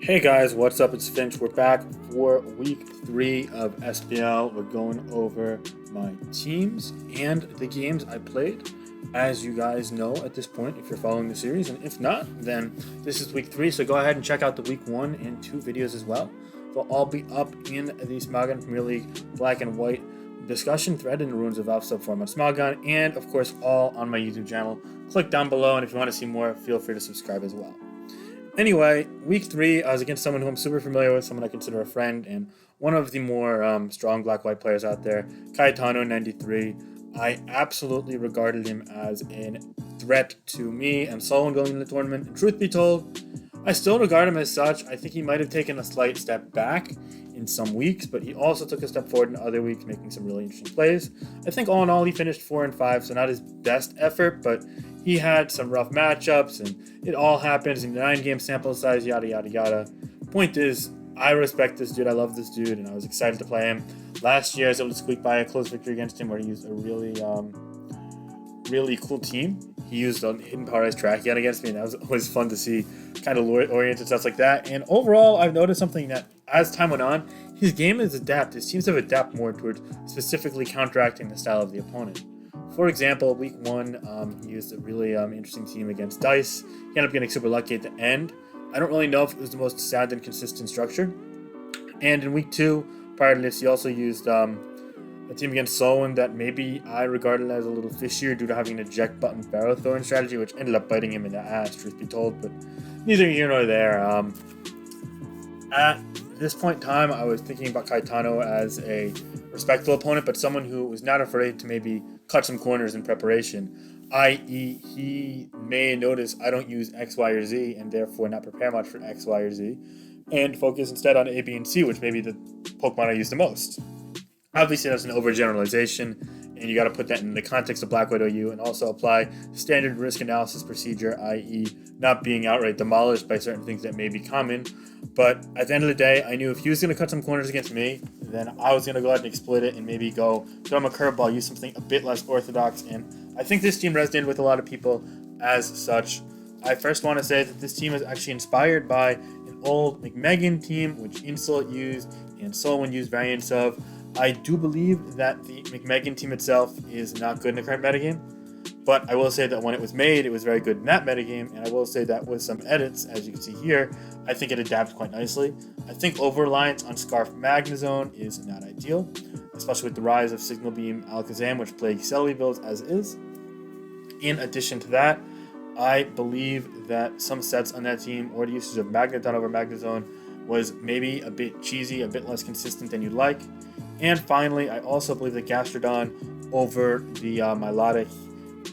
Hey guys, what's up? It's Finch. We're back for week 3 of SPL. We're going over my teams and the games I played. As you guys know at this point, if you're following the series, and if not, then this is week 3. So go ahead and check out the week 1 and 2 videos as well. They'll all be up in the Smagan Premier League Black and White discussion thread in the Ruins of Alpha subforum on Smagan, and of course all on my YouTube channel. Click down below, and if you want to see more, feel free to subscribe as well. Anyway, week 3, I was against someone who I'm super familiar with, someone I consider a friend, and one of the more strong black-white players out there, CAETANO93. I absolutely regarded him as a threat to me and Solon going into the tournament. And truth be told, I still regard him as such. I think he might have taken a slight step back in some weeks, but he also took a step forward in other weeks, making some really interesting plays. I think all in all, he finished 4-5, so not his best effort, but he had some rough matchups, and it all happens in the 9-game sample size, yada, yada, yada. Point is, I respect this dude. I love this dude, and I was excited to play him. Last year, I was able to squeak by a close victory against him where he used a really cool team. He used a hidden powerized track yet against me, and that was always fun to see, kind of lore-oriented stuff like that. And overall, I've noticed something that, as time went on, his game has adapted. His teams have adapted more towards specifically counteracting the style of the opponent. For example, week 1, he used a really interesting team against Dice. He ended up getting super lucky at the end. I don't really know if it was the most sound and consistent structure. And in week 2, prior to this, he also used a team against Solon that maybe I regarded as a little fishier due to having an eject button barrel throwing strategy, which ended up biting him in the ass, truth be told. But neither here nor there. At this point in time, I was thinking about CAETANO as a respectful opponent, but someone who was not afraid to maybe cut some corners in preparation, i.e. he may notice I don't use X, Y, or Z, and therefore not prepare much for X, Y, or Z, and focus instead on A, B, and C, which may be the Pokemon I use the most. Obviously, that's an overgeneralization, and you got to put that in the context of Black White OU and also apply standard risk analysis procedure, i.e. not being outright demolished by certain things that may be common. But at the end of the day, I knew if he was going to cut some corners against me, then I was going to go ahead and exploit it and maybe go throw him a curveball, use something a bit less orthodox. And I think this team resonated with a lot of people as such. I first want to say that this team is actually inspired by an old McMegan team, which Insult used and Solon used variants of. I do believe that the McMegan team itself is not good in the current metagame, but I will say that when it was made, it was very good in that metagame, and I will say that with some edits, as you can see here, I think it adapts quite nicely. I think over-reliance on Scarf Magnezone is not ideal, especially with the rise of Signal Beam Alakazam, which plagues Celebi builds as is. In addition to that, I believe that some sets on that team, or the usage of Magneton over Magnezone, was maybe a bit cheesy, a bit less consistent than you'd like. And finally, I also believe that Gastrodon over the Milotic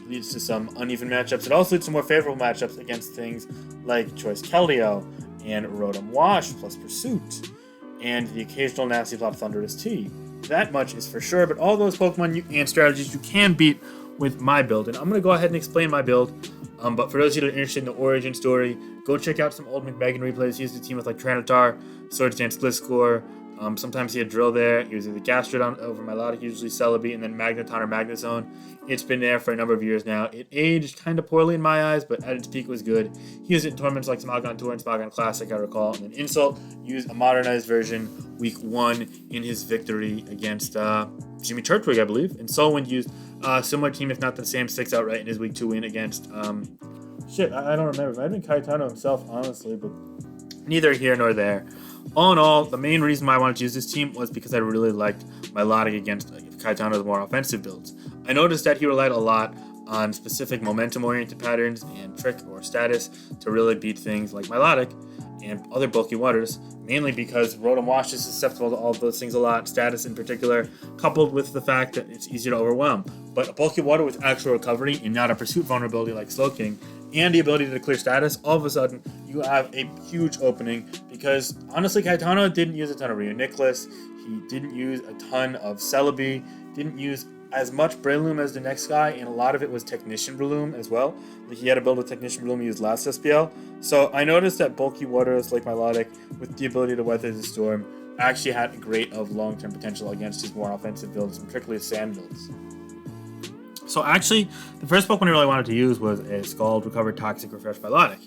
leads to some uneven matchups. It also leads to more favorable matchups against things like Choice Keldeo and Rotom Wash plus Pursuit and the occasional Nasty Plot Thunderous T. That much is for sure, but all those Pokemon and strategies you can beat with my build. And I'm going to go ahead and explain my build. But for those of you that are interested in the origin story, go check out some old McMegan replays. He used a team with like Tranitar, Swords Dance Gliscor. Sometimes he had Drill there. He was either Gastrodon over Milotic, usually Celebi, and then Magneton or Magnezone. It's been there for a number of years now. It aged kind of poorly in my eyes, but at its peak was good. He used it in tournaments like Smagon Tour and Smagon Classic, I recall. And then Insult used a modernized version week 1 in his victory against Jimmy Churchwig, I believe. And Solwind used a similar team, if not the same, 6 outright in his week 2 win against... I don't remember. It might have been CAETANO himself, honestly, but neither here nor there. All in all, the main reason why I wanted to use this team was because I really liked Milotic against CAETANO's more offensive builds. I noticed that he relied a lot on specific momentum-oriented patterns and trick or status to really beat things like Milotic and other bulky waters, mainly because Rotom Wash is susceptible to all of those things a lot, status in particular, coupled with the fact that it's easier to overwhelm. But a bulky water with actual recovery and not a pursuit vulnerability like Slowking, and the ability to clear status, all of a sudden you have a huge opening because honestly CAETANO didn't use a ton of Rheoniclus, he didn't use a ton of Celebi, didn't use as much Breloom as the next guy, and a lot of it was Technician Breloom as well. Like he had to build with Technician Breloom he used last SPL. So I noticed that bulky waters like Milotic with the ability to weather the storm actually had a great of long-term potential against his more offensive builds, and particularly sand builds. So actually, the first Pokemon I really wanted to use was a Scald Recovered Toxic Refresh Milotic.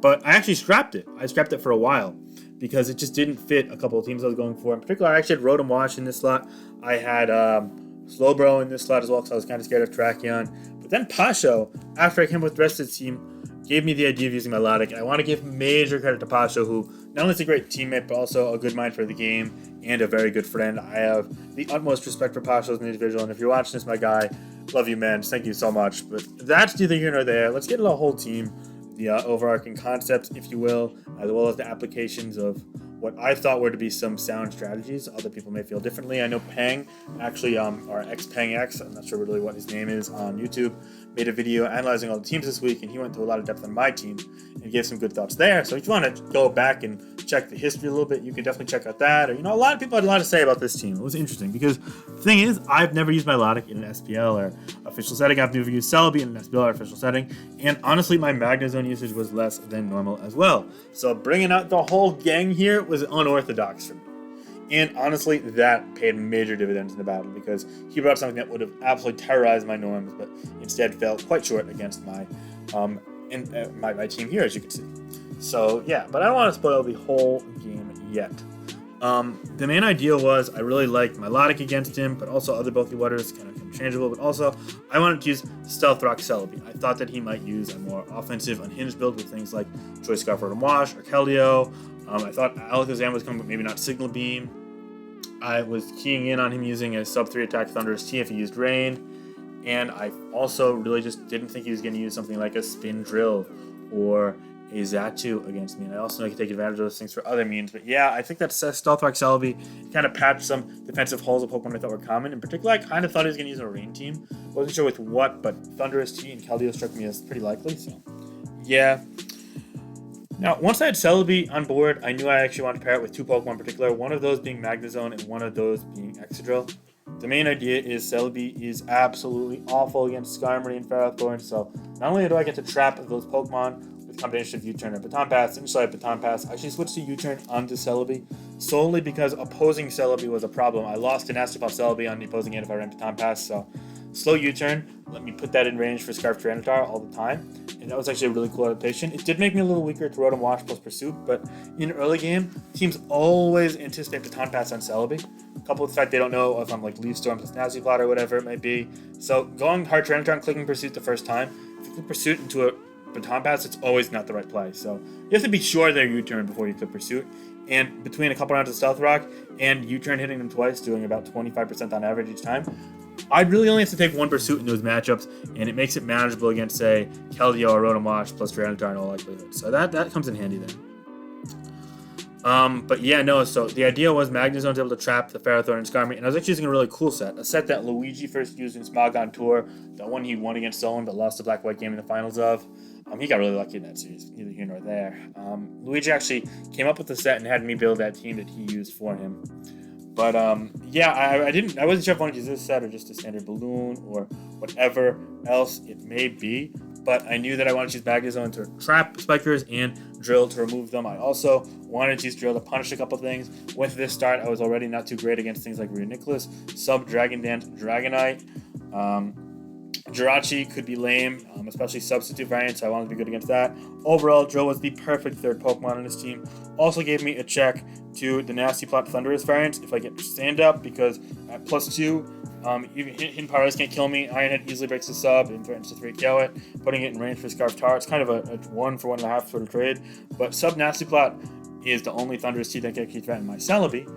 But I actually scrapped it. I scrapped it for a while because it just didn't fit a couple of teams I was going for. In particular, I actually had Rotom Wash in this slot. I had Slowbro in this slot as well because I was kind of scared of Tracheon. But then Pasho, after I came up with the rest of the team, gave me the idea of using Melodic. And I want to give major credit to Pasho, who not only is a great teammate, but also a good mind for the game and a very good friend. I have the utmost respect for Pasho as an individual. And if you're watching this, my guy, love you, man. Thank you so much. But that's neither here nor there. Let's get into the whole team, the overarching concepts, if you will, as well as the applications of what I thought were to be some sound strategies. Other people may feel differently. I know Pang, actually, or XPangX, I'm not sure really what his name is on YouTube, made a video analyzing all the teams this week, and he went into a lot of depth on my team and gave some good thoughts there. So if you want to go back and check the history a little bit, you can definitely check out that. Or, a lot of people had a lot to say about this team. It was interesting because the thing is, I've never used Melodic in an SPL or official setting. I've never used Celebi in an SPL or official setting. And honestly, my Magnezone usage was less than normal as well. So bringing out the whole gang here was unorthodox for me. And honestly, that paid major dividends in the battle because he brought something that would have absolutely terrorized my norms, but instead fell quite short against my my team here, as you can see. So yeah, but I don't want to spoil the whole game yet. The main idea was I really liked Melodic against him, but also other bulky waters, kind of interchangeable, but also I wanted to use Stealth Rock Celebi. I thought that he might use a more offensive, unhinged build with things like Choice Scarf Rotom Wash or Keldeo. I thought Alakazam was coming, but maybe not Signal Beam. I was keying in on him using a sub 3 attack Thunderous T if he used Rain. And I also really just didn't think he was going to use something like a Spin Drill or a Xatu against me. And I also know he could take advantage of those things for other means. But yeah, I think that Stealth Rock Celebi kind of patched some defensive holes of Pokemon I thought were common. In particular, I kind of thought he was going to use a Rain team. Wasn't sure with what, but Thunderous T and Keldeo struck me as pretty likely. So yeah. Now, once I had Celebi on board, I knew I actually wanted to pair it with two Pokemon in particular, one of those being Magnezone and one of those being Excadrill. The main idea is Celebi is absolutely awful against Skarmory and Ferrothorn, so not only do I get to trap those Pokemon with combination of U-Turn and Baton Pass, inside Baton Pass, I actually switched to U-Turn onto Celebi solely because opposing Celebi was a problem. I lost to Nasty Pop Celebi on the opposing end if I ran Baton Pass, so slow U-Turn let me put that in range for Scarf Tyranitar all the time. And that was actually a really cool adaptation. It did make me a little weaker to Rotom Wash plus Pursuit, but in early game, teams always anticipate Baton Pass on Celebi. Coupled with the fact they don't know if I'm like Leaf Storm plus Nasty Plot or whatever it might be. So going hard Tyranitar and clicking Pursuit the first time, if you click Pursuit into a Baton Pass, it's always not the right play. So you have to be sure they're U-Turn before you click Pursuit. And between a couple rounds of Stealth Rock and U-Turn hitting them twice, doing about 25% on average each time, I'd really only have to take one Pursuit in those matchups, and it makes it manageable against, say, Keldeo or Rotom Wash plus Tyranitar in all likelihood. So that comes in handy then. But yeah, no, so the idea was Magnezone's able to trap the Ferrothorn and Skarmory, and I was actually using a really cool set. A set that Luigi first used in Smog on Tour, the one he won against Solon but lost the Black-White game in the finals of. He got really lucky in that series, neither here nor there. Luigi actually came up with the set and had me build that team that he used for him. But yeah, I wasn't sure if I wanted to use this set or just a standard balloon or whatever else it may be. But I knew that I wanted to use Magnezone to trap Spikers and Drill to remove them. I also wanted to use Drill to punish a couple things. With this start, I was already not too great against things like Reuniclus, Sub Dragon Dance, Dragonite. Jirachi could be lame, especially substitute variants, so I wanted to be good against that. Overall, Drill was the perfect third Pokemon on this team. Also gave me a check to the Nasty Plot Thunderous variants if I get stand up, because at +2, even Hidden Powers can't kill me. Ironhead easily breaks the sub and threatens to 3KO it, putting it in range for Scarf Tar. It's kind of a 1 for 1.5 sort of trade, but Sub Nasty Plot is the only Thunderous T that can threaten my Celebi,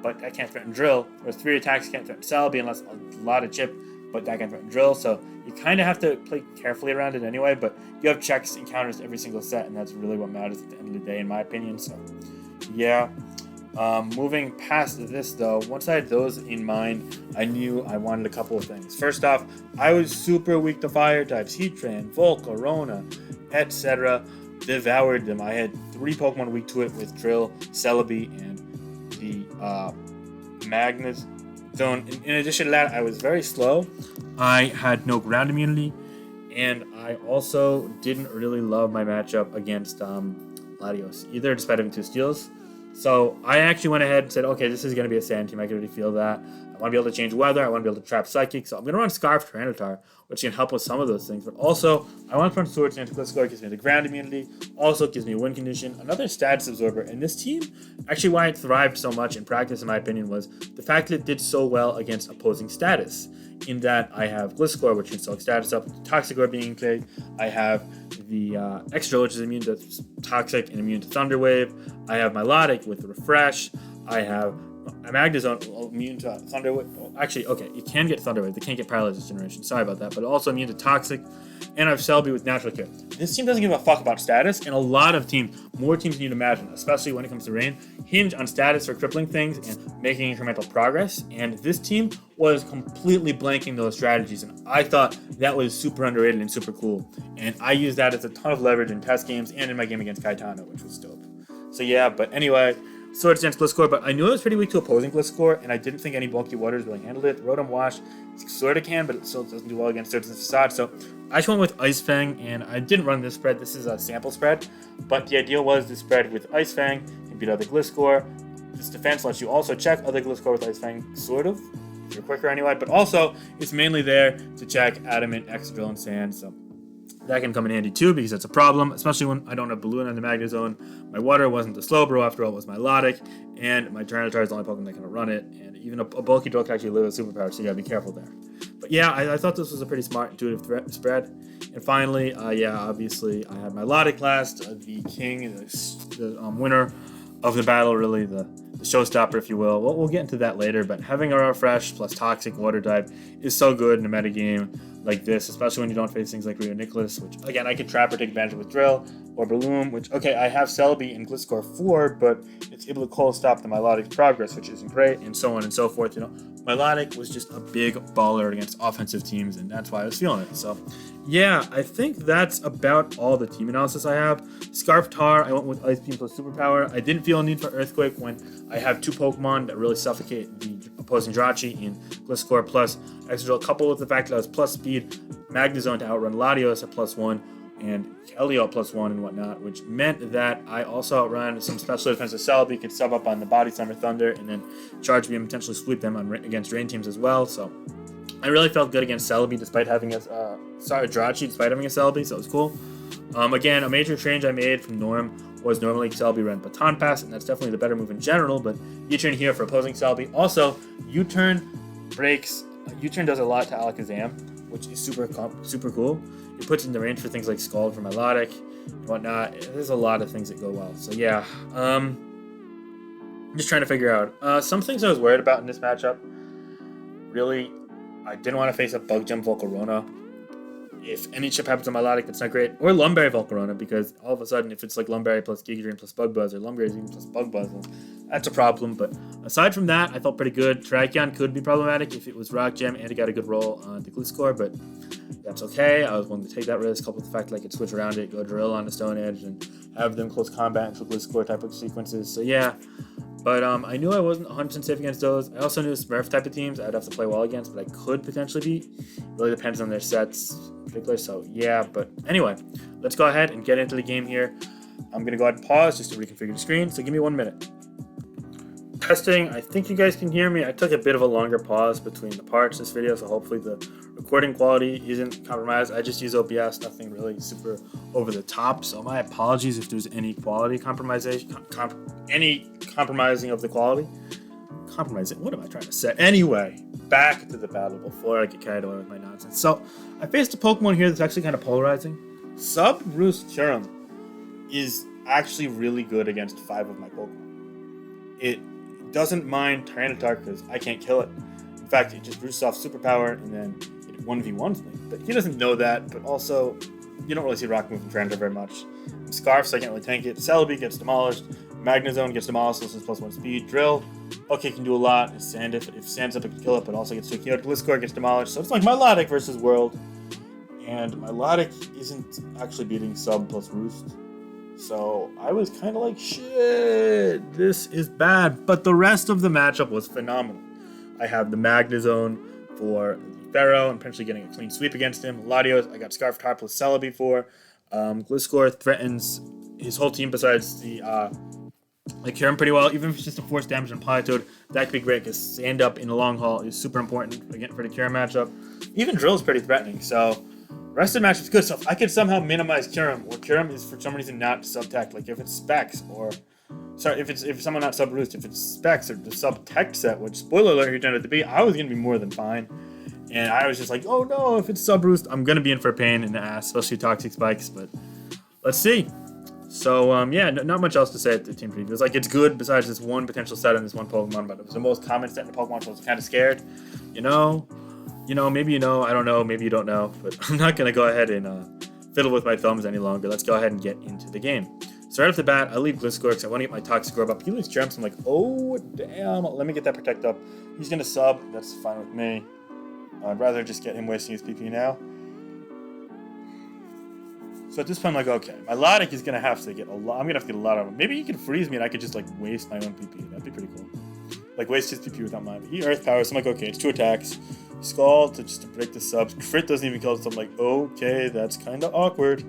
but that can't threaten Drill, whereas 3 attacks can't threaten Celebi unless a lot of chip, but that can threaten Drill, so you kind of have to play carefully around it anyway, but you have checks and counters every single set, and that's really what matters at the end of the day, in my opinion, so yeah. Moving past this, though, once I had those in mind, I knew I wanted a couple of things. First off, I was super weak to fire types, Heatran, Volcarona, etc. Devoured them. I had 3 Pokemon weak to it with Drill, Celebi, and the Magnezone. In addition to that, I was very slow. I had no ground immunity, and I also didn't really love my matchup against Latios either, despite having 2 steals. So I actually went ahead and said, okay, this is going to be a sand team. I could already feel that. I I want to be able to change weather. I want to be able to trap Psychic. So I'm going to run Scarf Tyranitar, which can help with some of those things. But also, I want to run Swords Dance Gliscor, gives me the ground immunity. Also gives me a win condition. Another status absorber. And this team, actually why it thrived so much in practice, in my opinion, was the fact that it did so well against opposing status. In that I have Gliscor, which can soak status up, Toxic Orb being played. I have the Extra, which is immune to Toxic and immune to Thunder Wave. I have Milotic with Refresh. I have Magnezone immune to Thunder Wave. Oh, actually, okay, you can get Thunder Wave. They can't get Paralysis Generation. Sorry about that. But also immune to Toxic. And I have Celebi with Natural Cure. This team doesn't give a fuck about status, and a lot of teams, more teams than you'd imagine, especially when it comes to rain, hinge on status for crippling things and making incremental progress. And this team was completely blanking those strategies, and I thought that was super underrated and super cool. And I used that as a ton of leverage in test games and in my game against Caetano, which was dope. So yeah, but anyway, Swords Dance Gliscor, but I knew it was pretty weak to opposing Gliscor, and I didn't think any bulky waters really handled it. Rotom Wash sort of can, but it still doesn't do well against Swords and Facade, so I just went with Ice Fang, and I didn't run this spread. This is a sample spread, but the idea was to spread with Ice Fang and beat other Gliscor. This defense lets you also check other Gliscor with Ice Fang, sort of, if you're quicker anyway, but also it's mainly there to check Adamant, Excadrill, and Sand, so that can come in handy too, because that's a problem, especially when I don't have Balloon on the Magnezone. My Water wasn't the Slowbro, after all, it was my Milotic, and my Tyranitar is the only Pokemon that can run it, and even a bulky drill can actually live with superpower, so you gotta be careful there. But yeah, I thought this was a pretty smart, intuitive spread. And finally, yeah, obviously, I had my Milotic last, the king, the winner of the battle, really, the showstopper, if you will. We'll get into that later, but having a Refresh plus Toxic Water type is so good in a metagame like this, especially when you don't face things like Rio Nicholas, which, again, I could trap or take advantage of with Drill, or Balloon, which, okay, I have Celebi in Gliscor 4, but it's able to cold stop the Milotic's progress, which isn't great, and so on and so forth, you know. Milotic was just a big baller against offensive teams, and that's why I was feeling it. So, yeah, I think that's about all the team analysis I have. Scarf Tar, I went with Ice Beam plus Superpower. I didn't feel a need for Earthquake when I have two Pokemon that really suffocate the opposing Jirachi in Gliscor plus Excadrill, coupled with the fact that I was plus speed Magnezone to outrun Latios at +1 and Elio at +1 and whatnot, which meant that I also outrun some special defensive Celebi, could sub up on the Body Slammer Thunder and then Charge Beam and potentially sweep them against rain teams as well. So I really felt good against Celebi despite having a Jirachi despite having a Celebi, so it was cool. Again, a major change I made from Norm was normally Celebi ran Baton Pass, and that's definitely the better move in general, but U-turn here for opposing Celebi. Also, U-turn breaks, U-turn does a lot to Alakazam, which is super cool. It puts in the range for things like Scald for Milotic and whatnot. There's a lot of things that go well. So yeah, I'm just trying to figure out some things I was worried about in this matchup. Really, I didn't want to face a Bug Jump Volcarona. If any chip happens on Milotic, that's not great. Or Lumberry Volcarona, because all of a sudden, if it's like Lumberry plus Giga Drain plus Bug Buzz, or Lumberry even plus Bug Buzz, that's a problem. But aside from that, I felt pretty good. Terrakion could be problematic if it was Rock Gem and it got a good roll on the Gliscor, but that's okay. I was willing to take that risk, coupled with the fact that I could switch around it, go Drill on the Stone Edge, and have them close combat into Gliscor type of sequences. So yeah. But I knew I wasn't 100% safe against those. I also knew Smurf type of teams I'd have to play well against, but I could potentially beat. It really depends on their sets in particular. So yeah, but anyway, let's go ahead and get into the game here. I'm going to go ahead and pause just to reconfigure the screen. So give me 1 minute. Testing. I think you guys can hear me. I took a bit of a longer pause between the parts this video, so hopefully the recording quality isn't compromised. I just use OBS, nothing really super over the top. So my apologies if there's any quality compromisation, any compromising of the quality. Compromising. What am I trying to say? Anyway, back to the battle before I get carried away with my nonsense. So I faced a Pokemon here that's actually kind of polarizing. Sub-Roost-Turum is actually really good against 5 of my Pokemon. It doesn't mind Tyranitar because I can't kill it. In fact, it just roosts off Superpower and then it 1v1s me. But he doesn't know that, but also, you don't really see Rock move from Tyranitar very much. Scarf, so I can't really tank it. Celebi gets demolished. Magnezone gets demolished, listens +1 speed. Drill, okay, can do a lot. If Sand's up, it can kill it, but also gets taken out. Gliscor gets demolished. So it's like Milotic versus World. And Milotic isn't actually beating Sub plus Roost. So I was kind of like, shit, this is bad. But the rest of the matchup was phenomenal. I have the Magnezone for Pharaoh and potentially getting a clean sweep against him. Latios, I got Scarf Tar plus Celebi for. Gliscor threatens his whole team besides the I cure him pretty well. Even if it's just a force damage on Politoed, that could be great because stand up in the long haul is super important again for the cure matchup. Even drill is pretty threatening, so rest of the matchup's good. So if I could somehow minimize Kyurem, or Kyurem is for some reason not sub-tech, like if it's specs or sorry, if someone not sub-roost, if it's specs or the sub-tech set, which spoiler alert here turned out to be, I was gonna be more than fine. And I was just like, oh no, if it's sub-roost, I'm gonna be in for a pain in the ass, especially toxic spikes, but let's see. So, yeah, not much else to say at the team preview. It's like, it's good besides this one potential set in this one Pokemon, but it was the most common set in the Pokemon, so I was kind of scared. Maybe you know, I don't know, maybe you don't know, but I'm not going to go ahead and fiddle with my thumbs any longer. Let's go ahead and get into the game. So right off the bat, I leave Gliscor because I want to get my Toxic Orb up. He leaves Germs, I'm like, oh, damn, let me get that Protect up. He's going to sub, that's fine with me. I'd rather just get him wasting his PP now. So at this point, I'm like, okay, my Lodic is going to have to get a lot. I'm going to have to get a lot of them. Maybe he can freeze me and I could just, like, waste my own PP. That'd be pretty cool. Like, waste his PP without mine. But he Earth Power, so I'm like, okay, it's 2 attacks. Scald to break the subs. Crit doesn't even kill it, so I'm like, okay, that's kind of awkward.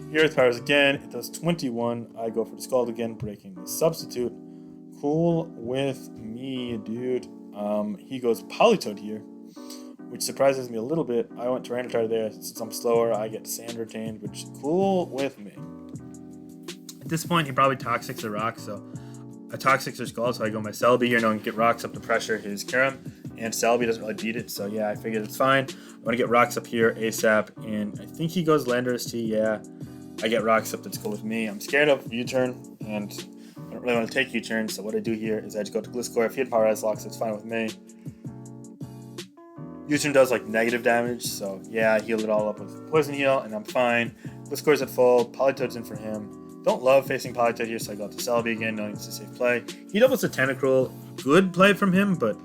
He Earth Powers again. It does 21. I go for the Scald again, breaking the substitute. Cool with me, dude. He goes Politoed here, which surprises me a little bit. I went Tyranitar there. Since I'm slower, I get Sand retained, which is cool with me. At this point, he probably Toxics or Rocks, so a Toxics or Scald, so I go my Celebi here, knowing get Rocks up to pressure his Kyurem, and Celebi doesn't really beat it, so yeah, I figured it's fine. I want to get Rocks up here ASAP, and I think he goes Landorus T, yeah. I get Rocks up, that's cool with me. I'm scared of U-turn, and I don't really want to take U-turn, so what I do here is I just go to Gliscor. If he had Power Ice Locks, it's fine with me. U-turn does like negative damage, so yeah, I healed it all up with Poison Heal, and I'm fine. Gliscor's at full, Politoed's in for him. Don't love facing Politoed here, so I go to Celebi again, knowing it's a safe play. He doubles a Tentacruel, good play from him, but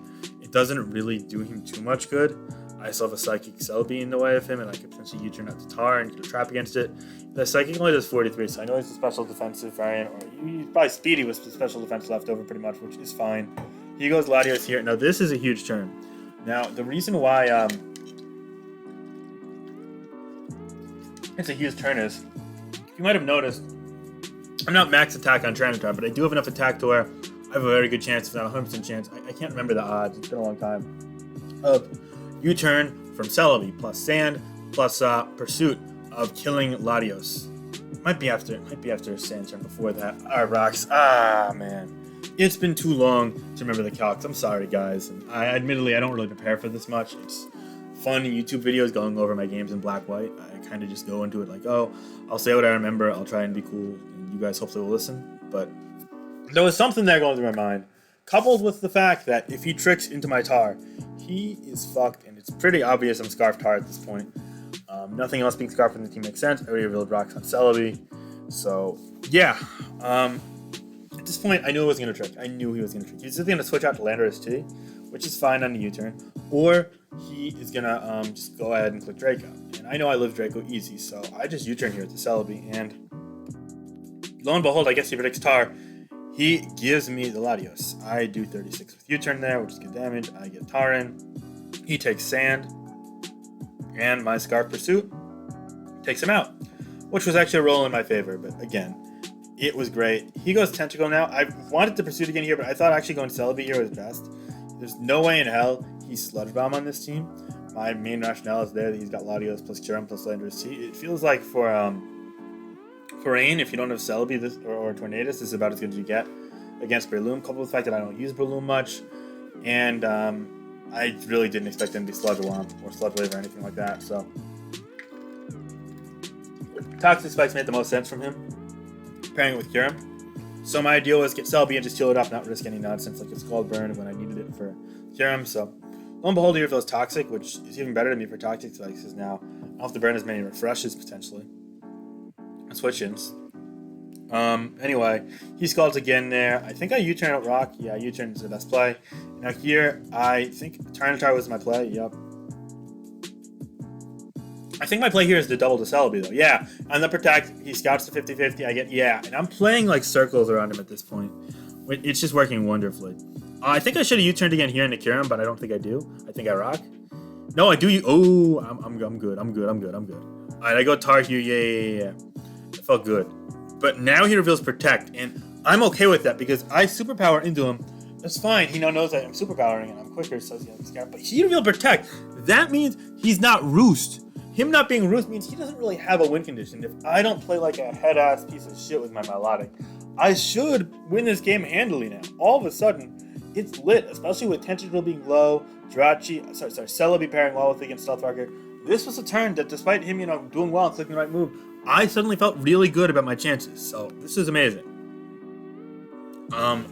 it doesn't really do him too much good. I still have a Psychic Celebi in the way of him, and I could potentially U-turn out to Tar and get a trap against it. The Psychic only does 43, so I know he's a special defensive variant, or he's probably speedy with the special defense left over pretty much, which is fine. He goes Latios here. Now this is a huge turn. Now, the reason why it's a huge turn is, you might have noticed, I'm not max attack on Tyranitar, but I do have enough attack to where I have a very good chance, if not 100% chance, I can't remember the odds, it's been a long time, of U-turn from Celebi, plus Sand, plus Pursuit of killing Latios. Might be after a Sand turn before that. Rocks, man. It's been too long to remember the calcs. I'm sorry, guys. And admittedly, I don't really prepare for this much. It's fun YouTube videos going over my games in black-white. I kind of just go into it like, oh, I'll say what I remember. I'll try and be cool. And you guys hopefully will listen. But there was something there going through my mind, coupled with the fact that if he tricks into my Tar, he is fucked. And it's pretty obvious I'm Scarf Tar at this point. Nothing else being Scarf in the team makes sense. I already revealed Rocks on Celebi. So, yeah. At this point, I knew it was going to trick. I knew he was going to trick. He's just going to switch out to Landorus T, which is fine on the U-turn. Or he is going to just go ahead and click Draco. And I know I live Draco easy, so I just U-turn here at the Celebi. And lo and behold, I guess he predicts Tar. He gives me the Latios. I do 36 with U-turn there, which is good damage. I get Tar in. He takes Sand. And my Scarf Pursuit takes him out, which was actually a roll in my favor. But again, it was great. He goes Tentacle now. I wanted to Pursuit again here, but I thought actually going Celebi here was best. There's no way in hell he's Sludge Bomb on this team. My main rationale is there that he's got Latios plus Kyurem plus Landorus T. It feels like for Rain, if you don't have Celebi or Tornadus, this is about as good as you get against Breloom, coupled with the fact that I don't use Breloom much. And I really didn't expect him to be Sludge Womp or Sludge Wave or anything like that. So Toxic Spikes made the most sense from him, pairing it with Kyurem. So my idea was get Celebi and just heal it up, not risk any nonsense like it's called Burn when I needed it for Kyurem. So lo and behold, here feels Toxic, which is even better to me for Toxic Spikes, because now I don't have to burn as many refreshes potentially. Switch-ins. Anyway, he Scalds again there. I think I U-turn out Rock. Yeah, U-turn is the best play. Now here, I think Tyranitar was my play. Yep. I think my play here is to double to Celebi, though. Yeah, on the Protect, he scouts to 50-50. I get, yeah, and I'm playing like circles around him at this point. It's just working wonderfully. I think I should have U-turned again here into Kyurem, but I don't think I do. I think I Rock. No, I do. Oh, I'm good. I'm good. All right, I go Tar here. Yeah. It felt good. But now he reveals Protect, and I'm okay with that because I superpower into him. That's fine. He now knows that I'm superpowering and I'm quicker, so he's scared. But he didn't be able to protect. That means he's not roost. Him not being roost means he doesn't really have a win condition. If I don't play like a head-ass piece of shit with my melodic, I should win this game handily now. All of a sudden, it's lit, especially with Tentacruel being low, Celebi pairing well with against Stealthmarker. This was a turn that, despite him, doing well and clicking the right move, I suddenly felt really good about my chances. So this is amazing.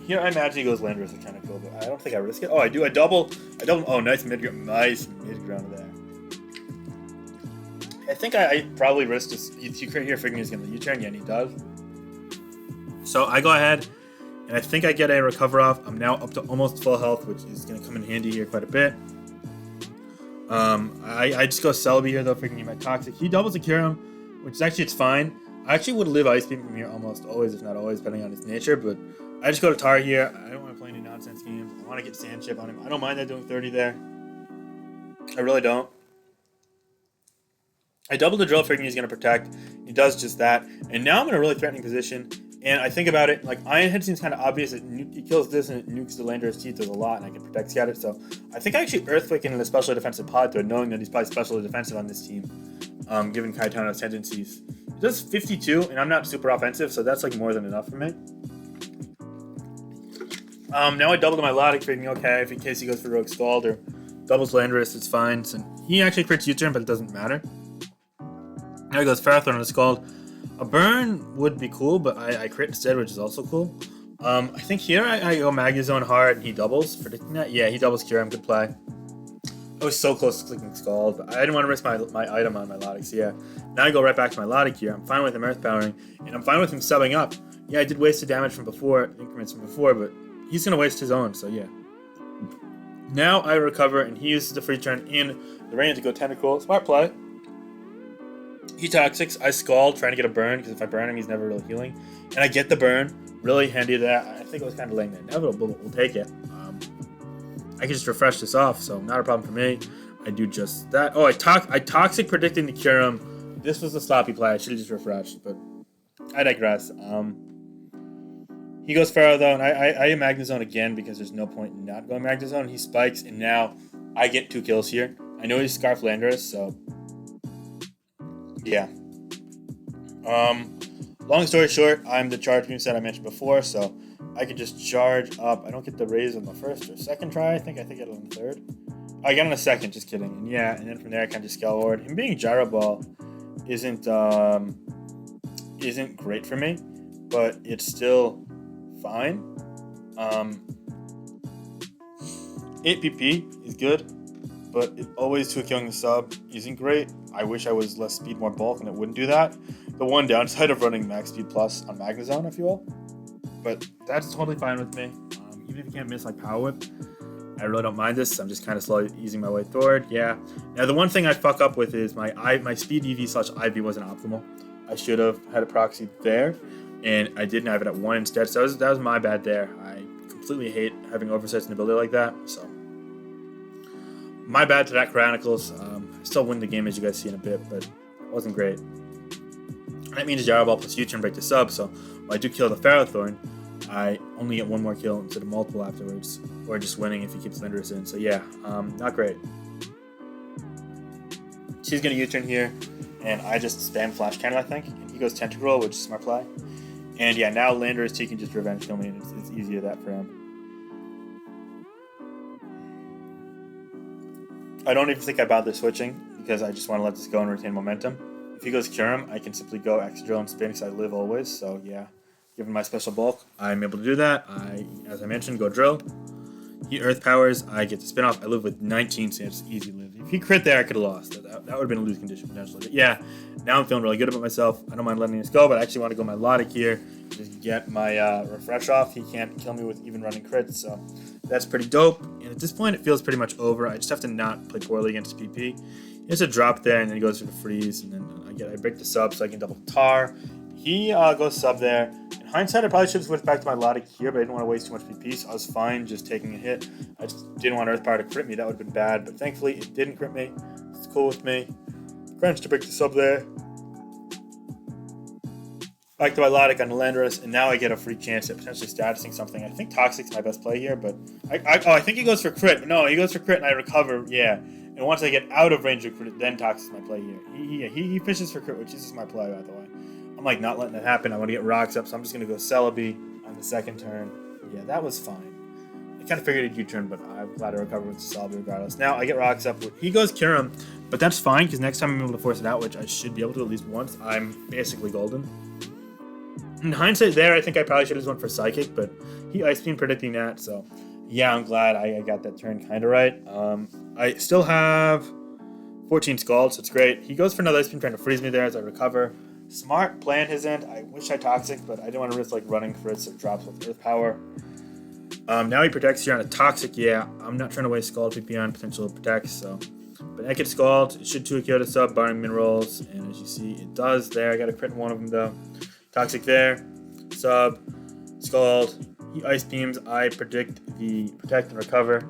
Here I imagine he goes Landorus or Tentacruel, but I don't think I risk it. Oh, I do. I double. Oh, nice mid-ground there. I think I probably risked this. You crit here, figuring he's going to U-turn. Yeah, and he does. So I go ahead, and I think I get a recover off. I'm now up to almost full health, which is going to come in handy here quite a bit. I just go Celebi here, though, figuring he might Toxic. He doubles a Kyurem, which is actually, it's fine. I actually would live Ice Beam from here almost always, if not always, depending on his nature, but I just go to Tar here. I don't want to play any nonsense games. I want to get Sand Chip on him. I don't mind that doing 30 there. I really don't. I double the drill, figuring he's going to protect. He does just that. And now I'm in a really threatening position. And I think about it, like, Iron Head seems kind of obvious. He kills this and it nukes the Landorus Teeth does a lot, and I can protect scatter. So I think I actually Earthquake in the special defensive pod thread, knowing that he's probably specially defensive on this team, given CAETANO's tendencies. He does 52, and I'm not super offensive, so that's like more than enough for me. Now I double my Melodic, figuring okay, if in case he goes for Rogue Scald or doubles Landorus, it's fine. So he actually crits U-turn, but it doesn't matter. Now he goes Ferrothorn on the Scald. A burn would be cool, but I crit instead, which is also cool. I think here I go Magnezone hard, and he doubles. Predicting that? Yeah, he doubles Kyurem. Good play. I was so close to clicking Scald, but I didn't want to risk my item on my Melodic, so yeah. Now I go right back to my Melodic here. I'm fine with him Earth Powering, and I'm fine with him subbing up. Yeah, I did waste the damage from before, increments from before, but he's going to waste his own, so yeah. Now I recover, and he uses the free turn in the rain to go Tentacruel. Smart play. He Toxics, I Scald, trying to get a burn, because if I burn him, he's never really healing. And I get the burn. Really handy that. I think it was kind of laying there. Inevitable, but we'll take it. I can just refresh this off, so not a problem for me. I do just that. Oh, I Toxic predicting the Kyurem. This was a sloppy play. I should have just refreshed, but I digress. He goes Pharaoh, though, and I Magnezone again, because there's no point in not going Magnezone. He spikes, and now I get 2 kills here. I know he's Scarf Landorus, so yeah. Long story short, I'm the charge beam set I mentioned before, so I could just charge up. I don't get the raise on the first or second try. I think I get it on the third. I got on the second, just kidding. And yeah, and then from there I kind of just scale forward. Him being Gyro Ball isn't great for me, but it's still fine. 8 PP is good, but it's always too young to sub isn't great. I wish I was less speed, more bulk, and it wouldn't do that. The one downside of running max speed plus on Magnezone, if you will. But that's totally fine with me. Even if you can't miss like Power Whip, I really don't mind this. I'm just kind of slowly easing my way forward. Yeah. Now the one thing I fuck up with is my speed EV/IV wasn't optimal. I should have had a proxy there, and I didn't have it at 1 instead. So that was my bad there. I completely hate having oversights and ability like that. So my bad to that, Chronicles. I still win the game, as you guys see in a bit, but it wasn't great. That means Gyro Ball plus U-turn break the sub, so when I do kill the Ferrothorn, I only get 1 more kill instead of multiple afterwards, or just winning if he keeps Landorus in. So yeah, not great. She's going to U-turn here, and I just spam Flash Cannon, I think, and he goes Tentacruel, which is smart play. And yeah, now Landorus T can just revenge kill me, and it's easier that for him. I don't even think I bother switching, because I just want to let this go and retain momentum. If he goes Kyurem, I can simply go Extra Drill and spin, because I live always, so yeah. Given my special bulk, I'm able to do that. As I mentioned, go Drill. He Earth Powers, I get to spin off. I live with 19, so it's easy to live. If he crit there, I could have lost. That would have been a lose condition, potentially. But yeah, now I'm feeling really good about myself. I don't mind letting this go, but I actually want to go my Melodic here. Just get my refresh off. He can't kill me with even running crits, so that's pretty dope. And at this point, it feels pretty much over. I just have to not play poorly against PP. It's a drop there, and then he goes for the freeze, and then I break the sub so I can double Tar. He goes sub there. In hindsight, I probably should have switched back to my Melodic here, but I didn't want to waste too much PP, so I was fine just taking a hit. I just didn't want Earth Power to crit me. That would have been bad, but thankfully it didn't crit me. It's cool with me. Crunch to break the sub there. Back to Milotic on the Landorus, and now I get a free chance at potentially statusing something. I think Toxic's my best play here, but I think he goes for crit. No, he goes for crit and I recover, yeah. And once I get out of range of crit, then Toxic's my play here. He fishes for crit, which is my play, by the way. I'm like not letting that happen. I want to get rocks up, so I'm just going to go Celebi on the second turn. Yeah, that was fine. I kind of figured he'd U-turn, but I'm glad I recovered with Celebi regardless. Now I get rocks up. He goes Kyurem, but that's fine because next time I'm able to force it out, which I should be able to at least once, I'm basically golden. In hindsight there, I think I probably should have just went for Psychic, but he Ice Beam predicting that, so yeah, I'm glad I got that turn kind of right. I still have 14 Scald, so it's great. He goes for another Ice Beam trying to freeze me there as I recover. Smart play on his end. I wish I Toxic, but I didn't want to risk like running crits or drops with Earth Power. Now he protects here on a Toxic, yeah. I'm not trying to waste Scald PP on potential protects, so. But I get Scald. It should 2 Kyoto sub, barring minerals, and as you see, it does there. I got a crit in one of them though. Toxic there, sub, Scald, he Ice Beams, I predict the protect and recover.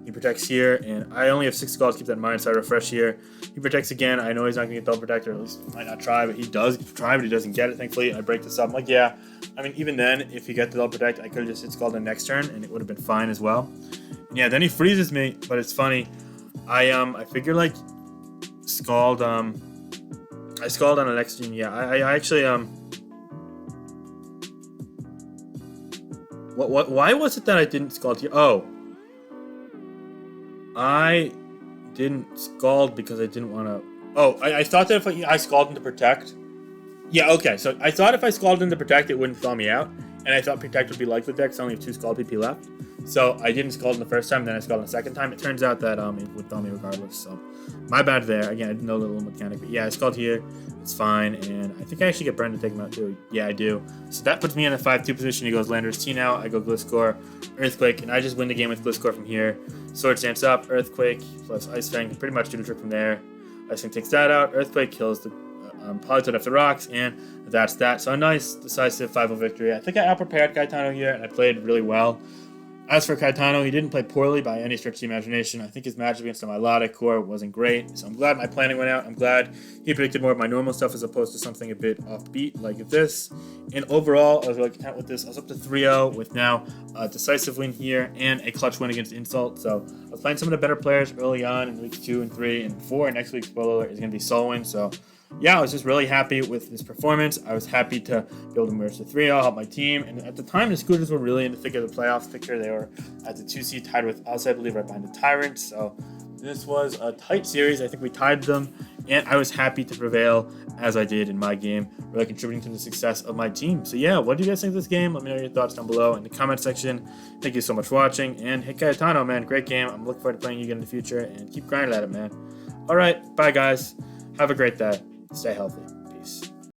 He protects here, and I only have 6 Scalds, keep that in mind, so I refresh here. He protects again, I know he's not going to get double protect, or at least might not try, but he does try, but he doesn't get it, thankfully. I break this up, I'm like, yeah, I mean, even then, if he got the double protect, I could have just hit Scald the next turn, and it would have been fine as well. And yeah, then he freezes me, but it's funny. I figure, like, Scald, I Scald on the next turn, yeah, I actually, Why was it that I didn't Scald here? Oh. I didn't Scald because I didn't want to... Oh, I thought that if I Scalded to protect... Yeah, okay. So I thought if I Scalded to protect, it wouldn't thaw me out. And I thought protect would be likely there because I only have 2 Scald PP left. So I didn't Scald the first time, then I Scalded the second time. It turns out that it would thaw me regardless. So my bad there. Again, I didn't know the little mechanic. But yeah, I Scald here. It's fine. And I think I actually get Bren to take him out too. Yeah, I do. So that puts me in a 5-2 position. He goes Landorus T now. I go Gliscor, Earthquake, and I just win the game with Gliscor from here. Sword Stance up, Earthquake, plus Ice Fang. Pretty much do the trick from there. Ice Fang takes that out. Earthquake kills the Polytoad after rocks, and that's that. So a nice, decisive 5-0 victory. I think I outprepared Caetano here, and I played really well. As for Caetano, he didn't play poorly by any stretch of the imagination. I think his matchup against the Milotic core wasn't great, so I'm glad my planning went out. I'm glad he predicted more of my normal stuff as opposed to something a bit offbeat like this. And overall, I was really content with this. I was up to 3-0 with now a decisive win here and a clutch win against Insult. So I was playing some of the better players early on in weeks 2 and 3 and 4. Next week's spoiler alert is going to be Solwyn. So yeah, I was just really happy with this performance. I was happy to be able to merge the 3-0, help my team. And at the time, the Scooters were really in the thick of the playoffs picture. They were at the 2 seed tied with us, I believe, right behind the Tyrants. So this was a tight series. I think we tied them. And I was happy to prevail as I did in my game, really contributing to the success of my team. So yeah, what do you guys think of this game? Let me know your thoughts down below in the comment section. Thank you so much for watching. And hit Caetano, man. Great game. I'm looking forward to playing you again in the future. And keep grinding at it, man. All right. Bye, guys. Have a great day. Stay healthy.